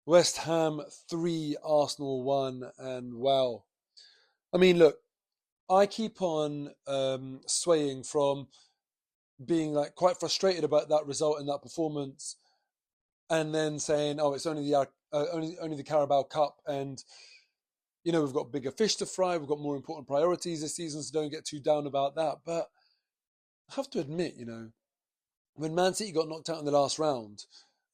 West Ham 3, Arsenal 1, and wow. I mean, look, I keep on swaying from being like quite frustrated about that result and that performance, and then saying, "Oh, it's only only the Carabao Cup, and we've got bigger fish to fry. We've got more important priorities this season, so don't get too down about that." But I have to admit, when Man City got knocked out in the last round,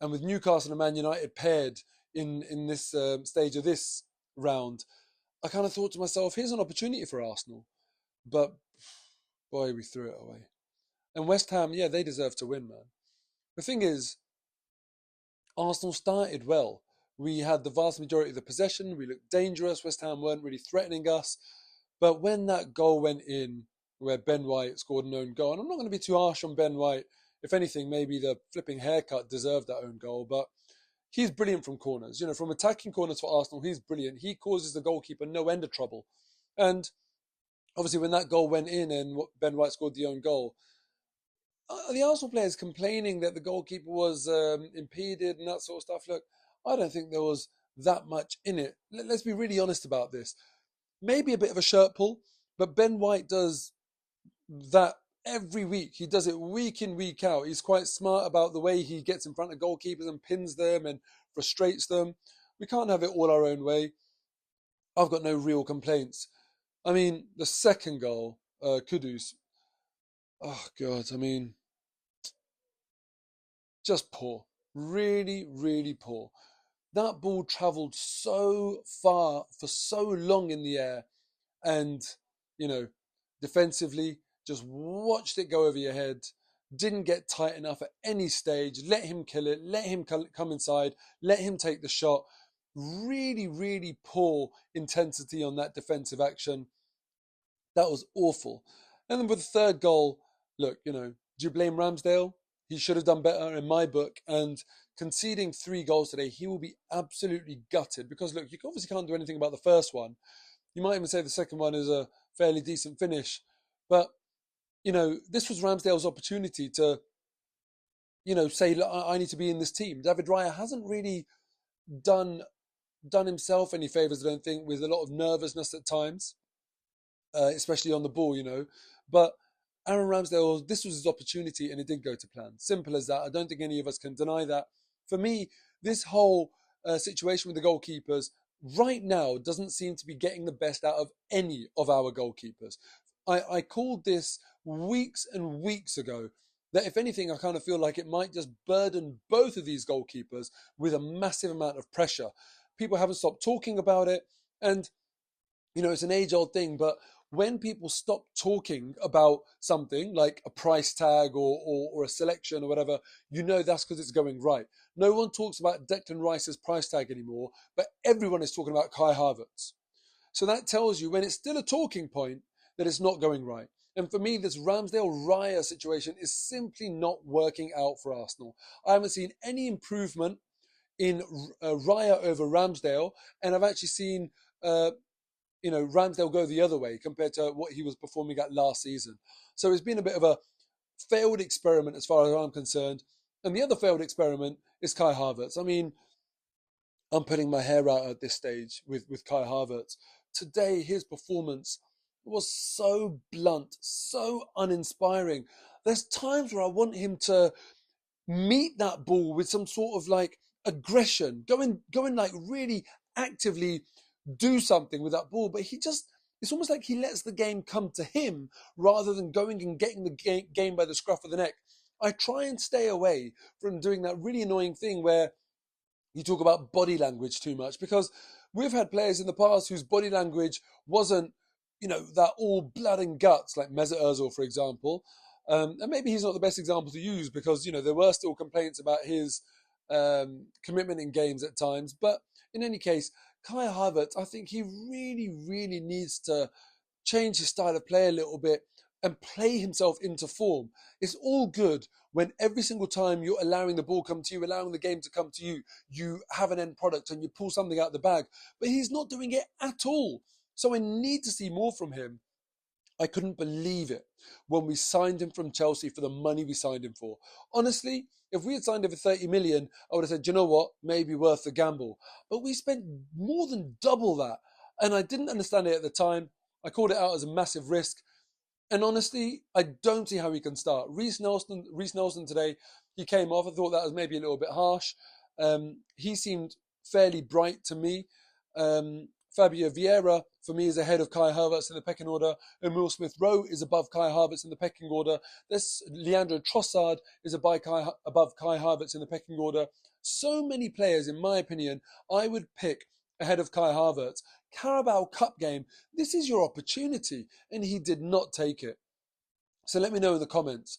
and with Newcastle and Man United paired in this stage of this round, I kind of thought to myself, here's an opportunity for Arsenal. But boy, we threw it away. And West Ham, yeah, they deserve to win, man. The thing is, Arsenal started well. We had the vast majority of the possession. We looked dangerous. West Ham weren't really threatening us. But when that goal went in, where Ben White scored an own goal, and I'm not going to be too harsh on Ben White. If anything, maybe the flipping haircut deserved that own goal. But he's brilliant from corners. From attacking corners for Arsenal, he's brilliant. He causes the goalkeeper no end of trouble. And obviously, when that goal went in and Ben White scored the own goal, the Arsenal players complaining that the goalkeeper was impeded and that sort of stuff. Look, I don't think there was that much in it. Let's be really honest about this. Maybe a bit of a shirt pull, but Ben White does that every week. He does it week in, week out. He's quite smart about the way he gets in front of goalkeepers and pins them and frustrates them. We can't have it all our own way. I've got no real complaints. I mean, the second goal, Kudus, oh God, I mean, just poor. Really, really poor. That ball travelled so far for so long in the air, and, you know, defensively, just watched it go over your head. Didn't get tight enough at any stage. Let him kill it. Let him come inside. Let him take the shot. Really, really poor intensity on that defensive action. That was awful. And then with the third goal, look, do you blame Ramsdale? He should have done better in my book. And conceding 3 goals today, he will be absolutely gutted because, look, you obviously can't do anything about the first one. You might even say the second one is a fairly decent finish. But, this was Ramsdale's opportunity to, say, "Look, I need to be in this team." David Raya hasn't really done done himself any favours, I don't think, with a lot of nervousness at times, especially on the ball. But Aaron Ramsdale, this was his opportunity and it didn't go to plan. Simple as that. I don't think any of us can deny that. For me, this whole situation with the goalkeepers right now doesn't seem to be getting the best out of any of our goalkeepers. I called this weeks and weeks ago that if anything, I kind of feel like it might just burden both of these goalkeepers with a massive amount of pressure. People haven't stopped talking about it. And it's an age old thing, but when people stop talking about something like a price tag or a selection or whatever, that's because it's going right. No one talks about Declan Rice's price tag anymore, but everyone is talking about Kai Havertz. So that tells you when it's still a talking point that it's not going right. And for me, this Ramsdale Raya situation is simply not working out for Arsenal. I haven't seen any improvement in Raya over Ramsdale, and I've actually seen Ramsdale go the other way compared to what he was performing at last season. So it's been a bit of a failed experiment as far as I'm concerned. And the other failed experiment is Kai Havertz. I mean, I'm putting my hair out at this stage with Kai Havertz. Today, his performance was so blunt, so uninspiring. There's times where I want him to meet that ball with some sort of like aggression, going like really actively do something with that ball, but it's almost like he lets the game come to him rather than going and getting the game by the scruff of the neck. I try and stay away from doing that really annoying thing where you talk about body language too much, because we've had players in the past whose body language wasn't, that all blood and guts, like Mesut Ozil, for example. And maybe he's not the best example to use because, there were still complaints about his commitment in games at times. But in any case, Kai Havertz, I think he really, really needs to change his style of play a little bit and play himself into form. It's all good when every single time you're allowing the ball come to you, allowing the game to come to you, you have an end product and you pull something out of the bag. But he's not doing it at all. So I need to see more from him. I couldn't believe it when we signed him from Chelsea for the money we signed him for. Honestly, if we had signed him for 30 million, I would have said, you know what, maybe worth the gamble. But we spent more than double that. And I didn't understand it at the time. I called it out as a massive risk. And honestly, I don't see how he can start. Reece Nelson today, he came off. I thought that was maybe a little bit harsh. He seemed fairly bright to me. Fabio Vieira, for me, is ahead of Kai Havertz in the pecking order. Emil Smith-Rowe is above Kai Havertz in the pecking order. This Leandro Trossard is above Kai Havertz in the pecking order. So many players, in my opinion, I would pick ahead of Kai Havertz. Carabao Cup game, this is your opportunity, and he did not take it. So let me know in the comments,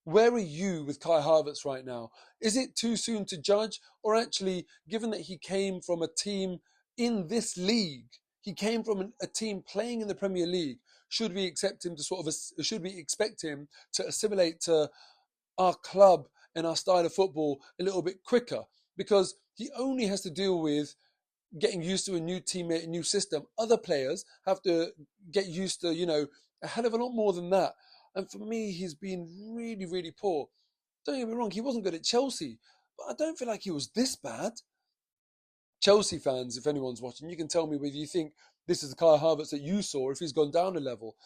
where are you with Kai Havertz right now? Is it too soon to judge? Or actually, given that he came from a team in this league, he came from a team playing in the Premier League, should we expect him to assimilate to our club and our style of football a little bit quicker? Because he only has to deal with getting used to a new teammate, a new system. Other players have to get used to, a hell of a lot more than that. And for me, he's been really, really poor. Don't get me wrong, he wasn't good at Chelsea, but I don't feel like he was this bad. Chelsea fans, if anyone's watching, you can tell me whether you think this is the Kai Havertz that you saw, if he's gone down a level.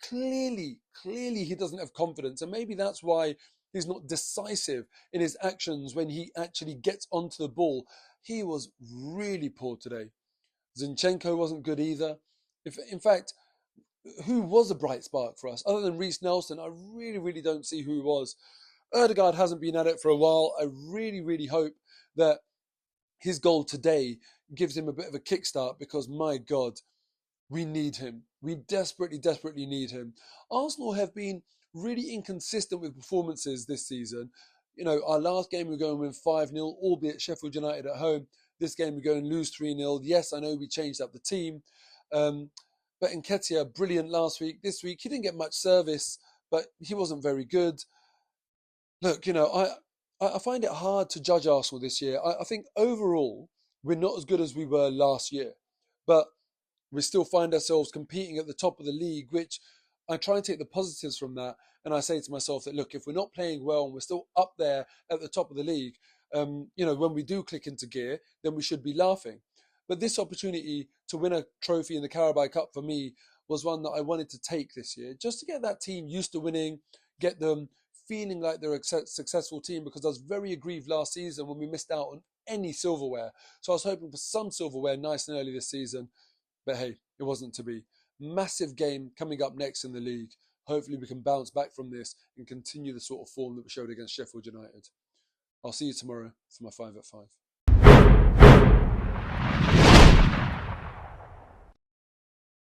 Clearly he doesn't have confidence, and maybe that's why he's not decisive in his actions when he actually gets onto the ball. He was really poor today. Zinchenko wasn't good either. In fact, who was a bright spark for us? Other than Reece Nelson, I really, really don't see who was. Ødegaard hasn't been at it for a while. I really, really hope that his goal today gives him a bit of a kickstart, because, my God, we need him. We desperately, desperately need him. Arsenal have been really inconsistent with performances this season. Our last game we were going to win 5-0, albeit Sheffield United at home. This game we go and lose 3-0. Yes, I know we changed up the team. But Nketiah, brilliant last week. This week, he didn't get much service, but he wasn't very good. Look, I find it hard to judge Arsenal this year. I think overall, we're not as good as we were last year. But we still find ourselves competing at the top of the league, which I try and take the positives from that. And I say to myself that, look, if we're not playing well and we're still up there at the top of the league, when we do click into gear, then we should be laughing. But this opportunity to win a trophy in the Carabao Cup for me was one that I wanted to take this year, just to get that team used to winning, get them feeling like they're a successful team, because I was very aggrieved last season when we missed out on any silverware. So I was hoping for some silverware nice and early this season. But hey, it wasn't to be. Massive game coming up next in the league. Hopefully we can bounce back from this and continue the sort of form that we showed against Sheffield United. I'll see you tomorrow for my 5 at 5.